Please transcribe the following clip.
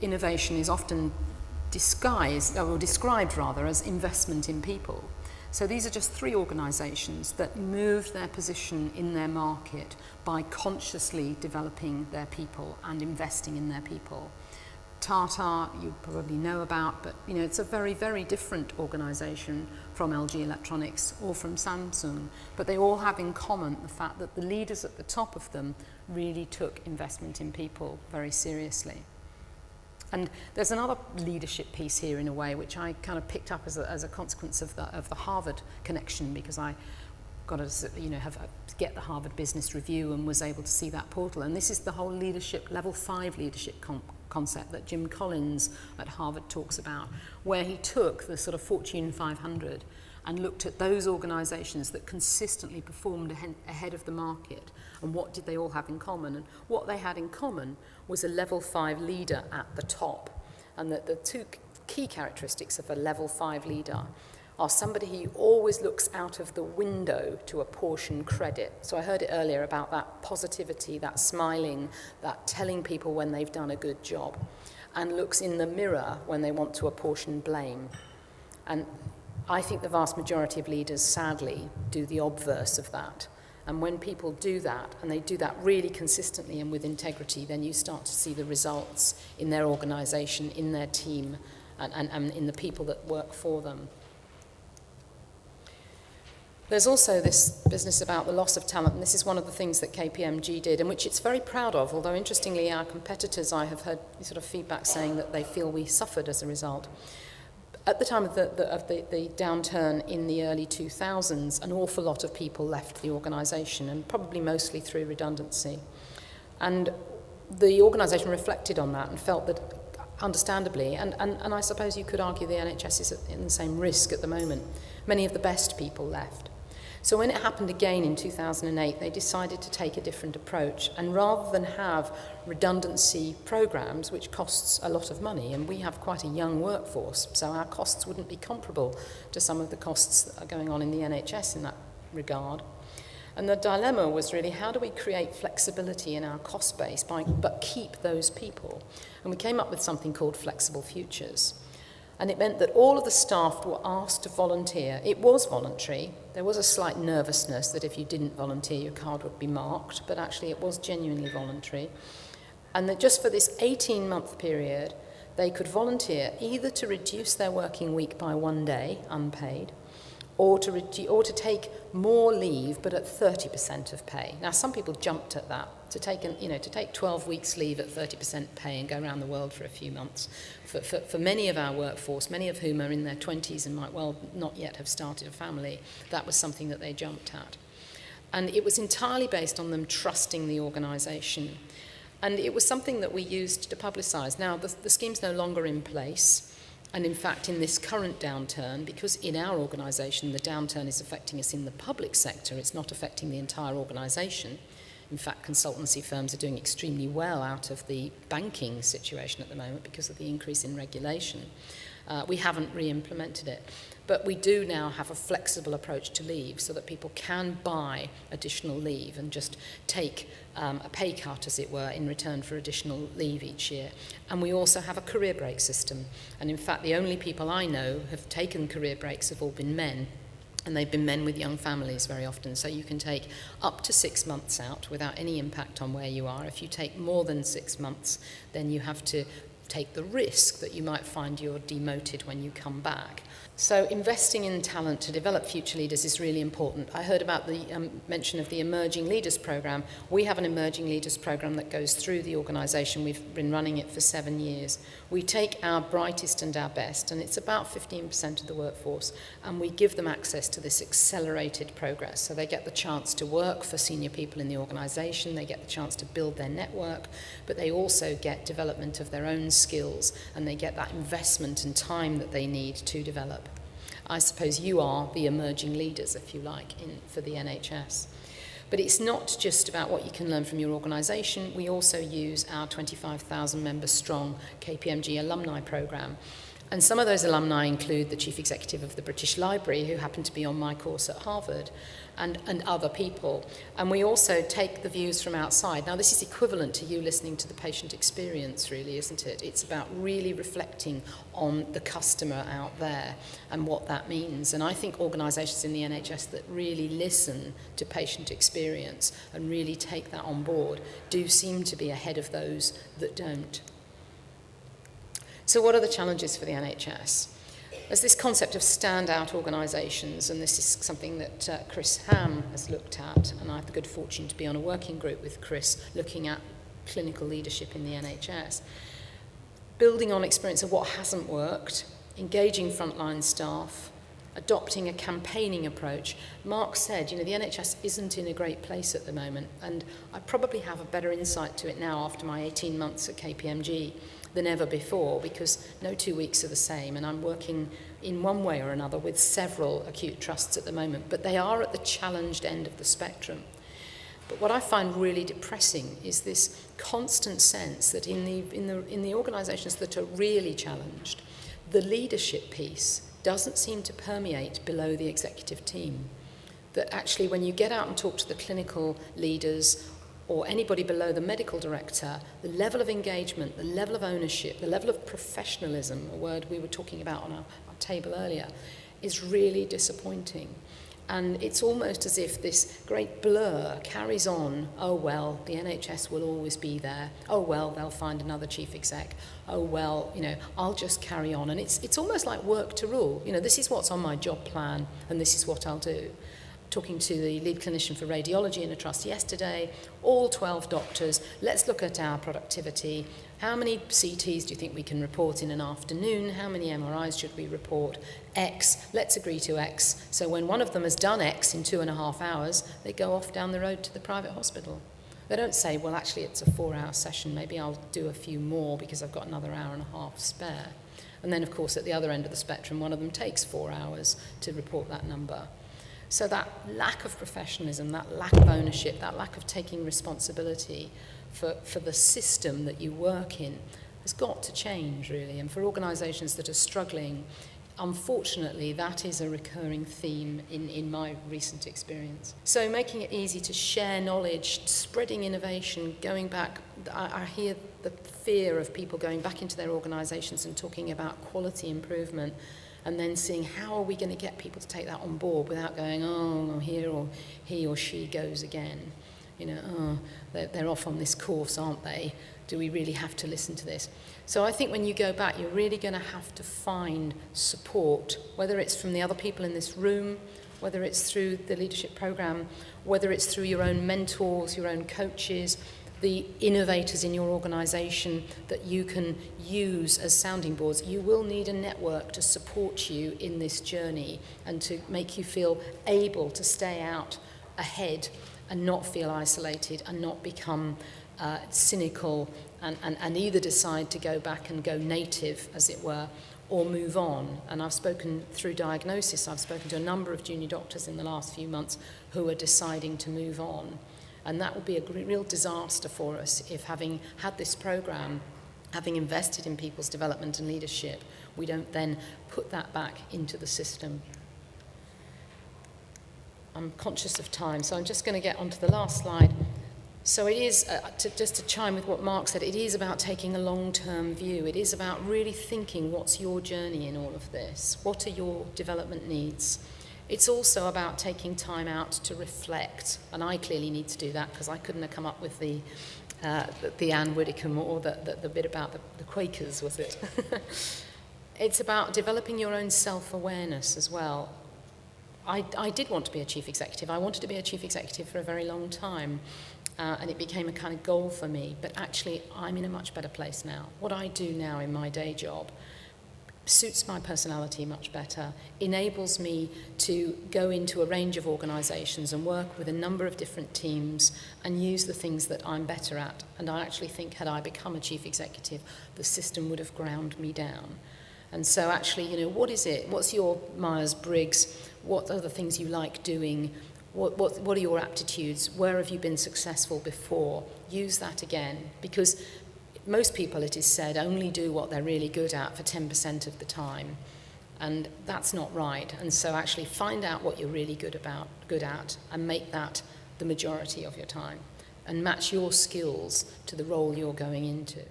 innovation is often described rather, as investment in people. So these are just 3 organisations that moved their position in their market by consciously developing their people and investing in their people. Tata, you probably know about, but it's a very, very different organisation from LG Electronics or from Samsung, but they all have in common the fact that the leaders at the top of them really took investment in people very seriously. And there's another leadership piece here in a way, which I kind of picked up as a consequence of the Harvard connection, because I got to get the Harvard Business Review and was able to see that portal. And this is the whole leadership, level 5 leadership concept that Jim Collins at Harvard talks about, where he took the sort of Fortune 500 and looked at those organisations that consistently performed ahead of the market, and what did they all have in common. And what they had in common was a level 5 leader at the top. And the 2 key characteristics of a level 5 leader are somebody who always looks out of the window to apportion credit. So I heard it earlier about that positivity, that smiling, that telling people when they've done a good job, and looks in the mirror when they want to apportion blame. And I think the vast majority of leaders, sadly, do the obverse of that. And when people do that, and they do that really consistently and with integrity, then you start to see the results in their organisation, in their team, and in the people that work for them. There's also this business about the loss of talent, and this is one of the things that KPMG did, and which it's very proud of, although interestingly our competitors, I have heard sort of feedback saying that they feel we suffered as a result. At the time of the downturn in the early 2000s, an awful lot of people left the organisation, and probably mostly through redundancy. And the organisation reflected on that and felt that, understandably, and I suppose you could argue the NHS is in the same risk at the moment, many of the best people left. So when it happened again in 2008, they decided to take a different approach, and rather than have redundancy programs, which costs a lot of money, and we have quite a young workforce, so our costs wouldn't be comparable to some of the costs that are going on in the NHS in that regard. And the dilemma was really, how do we create flexibility in our cost base but keep those people? And we came up with something called Flexible Futures. And it meant that all of the staff were asked to volunteer. It was voluntary. There was a slight nervousness that if you didn't volunteer, your card would be marked, but actually it was genuinely voluntary. And that just for this 18-month period, they could volunteer either to reduce their working week by 1 day, unpaid, or to take more leave, but at 30% of pay. Now, some people jumped at that, to take 12 weeks leave at 30% pay and go around the world for a few months. For many of our workforce, many of whom are in their 20s and might well not yet have started a family, that was something that they jumped at. And it was entirely based on them trusting the organisation. And it was something that we used to publicise. Now, the scheme's no longer in place. And in fact, in this current downturn, because in our organisation the downturn is affecting us in the public sector, it's not affecting the entire organisation. In fact, consultancy firms are doing extremely well out of the banking situation at the moment because of the increase in regulation. We haven't re-implemented it. But we do now have a flexible approach to leave so that people can buy additional leave and just take a pay cut, as it were, in return for additional leave each year. And we also have a career break system. And in fact, the only people I know have taken career breaks have all been men. And they've been men with young families very often. So you can take up to 6 months out without any impact on where you are. If you take more than 6 months, then you have to take the risk that you might find you're demoted when you come back. So investing in talent to develop future leaders is really important. I heard about the mention of the Emerging Leaders Programme. We have an Emerging Leaders Programme that goes through the organisation. We've been running it for 7 years. We take our brightest and our best, and it's about 15% of the workforce, and we give them access to this accelerated progress. So they get the chance to work for senior people in the organisation, they get the chance to build their network, but they also get development of their own skills, and they get that investment and time that they need to develop. I suppose you are the emerging leaders, if you like, for the NHS. But it's not just about what you can learn from your organisation. We also use our 25,000 member strong KPMG alumni programme. And some of those alumni include the chief executive of the British Library, who happened to be on my course at Harvard, and other people. And we also take the views from outside. Now, this is equivalent to you listening to the patient experience, really, isn't it? It's about really reflecting on the customer out there and what that means. And I think organisations in the NHS that really listen to patient experience and really take that on board do seem to be ahead of those that don't. So what are the challenges for the NHS? There's this concept of standout organisations, and this is something that Chris Ham has looked at, and I had the good fortune to be on a working group with Chris looking at clinical leadership in the NHS. Building on experience of what hasn't worked, engaging frontline staff, adopting a campaigning approach. Mark said, the NHS isn't in a great place at the moment, and I probably have a better insight to it now after my 18 months at KPMG than ever before, because no 2 weeks are the same, and I'm working in one way or another with several acute trusts at the moment, but they are at the challenged end of the spectrum. But what I find really depressing is this constant sense that in the organisations that are really challenged, the leadership piece doesn't seem to permeate below the executive team. That actually when you get out and talk to the clinical leaders or anybody below the medical director, the level of engagement, the level of ownership, the level of professionalism, a word we were talking about on our table earlier, is really disappointing. And it's almost as if this great blur carries on. Oh, well, the NHS will always be there. Oh, well, they'll find another chief exec. Oh, well, I'll just carry on. And it's almost like work to rule. This is what's on my job plan, and this is what I'll do. Talking to the lead clinician for radiology in a trust yesterday, all 12 doctors, let's look at our productivity. How many CTs do you think we can report in an afternoon? How many MRIs should we report? X, let's agree to X. So when one of them has done X in 2.5 hours, they go off down the road to the private hospital. They don't say, well, actually, it's a 4-hour session. Maybe I'll do a few more because I've got another hour and a half spare. And then, of course, at the other end of the spectrum, one of them takes 4 hours to report that number. So that lack of professionalism, that lack of ownership, that lack of taking responsibility for the system that you work in has got to change, really. And for organisations that are struggling, unfortunately, that is a recurring theme in my recent experience. So making it easy to share knowledge, spreading innovation, going back. I hear the fear of people going back into their organisations and talking about quality improvement, and then seeing how are we going to get people to take that on board without going, oh, here or he or she goes again. They're off on this course, aren't they? Do we really have to listen to this? So I think when you go back, you're really going to have to find support, whether it's from the other people in this room, whether it's through the leadership program, whether it's through your own mentors, your own coaches, the innovators in your organisation that you can use as sounding boards. You will need a network to support you in this journey and to make you feel able to stay out ahead and not feel isolated and not become cynical and either decide to go back and go native, as it were, or move on. And I've spoken through diagnosis, I've spoken to a number of junior doctors in the last few months who are deciding to move on. And that would be a real disaster for us if, having had this programme, having invested in people's development and leadership, we don't then put that back into the system. I'm conscious of time, so I'm just going to get onto the last slide. So it is, just to chime with what Mark said, it is about taking a long-term view. It is about really thinking, what's your journey in all of this? What are your development needs? It's also about taking time out to reflect, and I clearly need to do that because I couldn't have come up with the Anne Widdecombe or the bit about the Quakers, was it? It's about developing your own self-awareness as well. I did want to be a chief executive. I wanted to be a chief executive for a very long time, and it became a kind of goal for me. But actually, I'm in a much better place now. What I do now in my day job suits my personality much better, enables me to go into a range of organisations and work with a number of different teams and use the things that I'm better at. And I actually think had I become a chief executive, the system would have ground me down. And so actually, what is it? What's your Myers-Briggs? What are the things you like doing? What are your aptitudes? Where have you been successful before? Use that again, because most people, it is said, only do what they're really good at for 10% of the time. And that's not right. And so actually find out what you're really good at, and make that the majority of your time, and match your skills to the role you're going into.